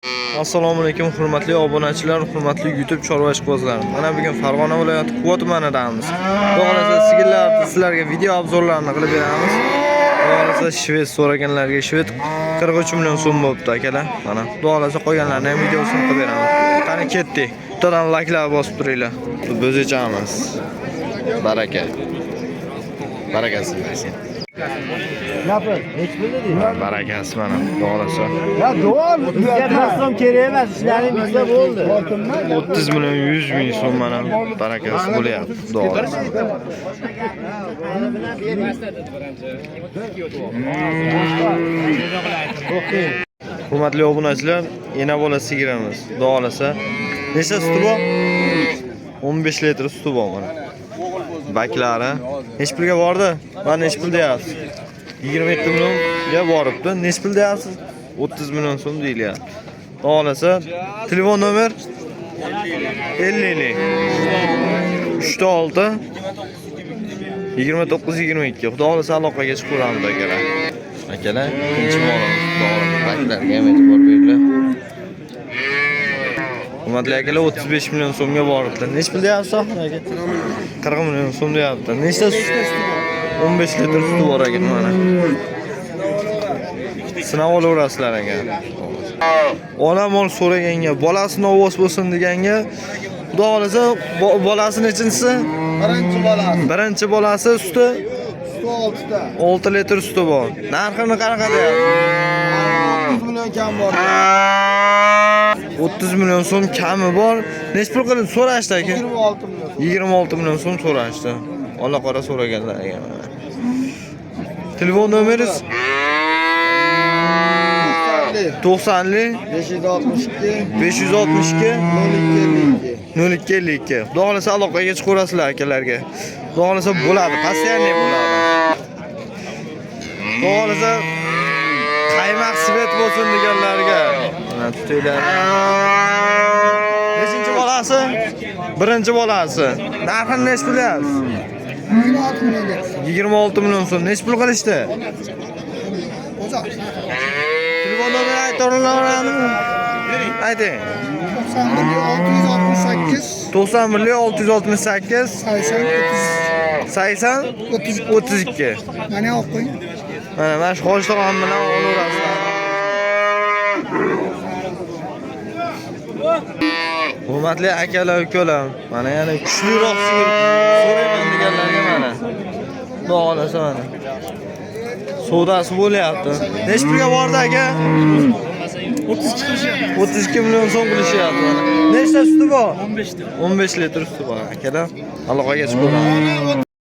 Assalomu alaykum hurmatli obunachilar, hurmatli YouTube chorva ishqibozlarim. Mana bugun Farg'ona viloyati Quva tumanidamiz. Xudo sizlarga video obzorlarini qilib beramiz. Xudo shved so'raganlarga shved 43 million so'm bo'libdi akalar. Mana xudo qo'yganlarni ham videosini qilib beramiz. Qani ketdik. Bittadan layklar bosib turinglar. Bo'zechamiz. Baraka. Barakasi bersin. Yapın. Hiç bildi değil. Barakasi mana xudo Ya doğal. Bizga taslim kerak emas. İşlerim bizda bo'ldi. 30 million 100 ming so'm mana barakasi bo'lyapti. Xudo hurmatli obunachilar, yana bola sigiramiz. Xudo xolasa. Necha suti bor? 15 litr suti bor mana. Baklari necha pulga bordi? Mana necha pul deyapsiz? 27 millionga boribdi. Necha pul deyapsiz? 30 million so'm deyilyapti. Xudo xolasa, telefon nomer 50 36 29 22. Xudo xolasa aloqaga chiqamiz akalar. Akalar, ikkinchi molimiz xudo xolasa baklarga ham e'tibor beringlar. Hurmatli akalar, 35 million so'mga boribdi. Necha pul deyapsiz aka? 40 million so'm deyapti. Nechta suti? 15 litr suti bor ekan mana. Sinab olaverasizlar aka. Ona mol so'raganga, bolasini ovoz bo'lsin deganga, xudo xolasa bolasi nechinchisi? Birinchi bolasi suti 6 ta. 6 litr suti bor. Narxini qanaqa deyapsiz? 30 million kam bor. 30 million so'm kami bor. Nech pul qilib so'rashdi aka? 26 million. 26 million so'm so'rashdi. Alloh qora so'raganlar ekan. Telefon nomeringiz 90 562 0252. Xudo xolasa aloqaga chiqaverasizlar akalarga. Xudo xolasa bo'ladi, постоянно bo'ladi. Xudo xolasa qaymoq svet bo'lsin deganlarga. Mana tutinglar. Nechinchi bolasi? Birinchi bolasi. Narxini nech bilyapsiz? 26 million so'm. Nech pul qilishdi? Telefon nomeri aytaverasizmi? Ayting. 91 668 80 32. Mana o'qing. Mana shu qo'shtig'im bilan olaverasizlar. Hurmatli akalar, ukalar, mana yana kuchliroq sigir so'rayman deganlarga mana. Xudo xolasa mana. Savdosi bo'lyapti. Nech pulga bordi aka? 32 million so'm qilishyapti mana. Nechta suti bor? 15 litr suti bor akalar. Aloqaga chiqaveramiz.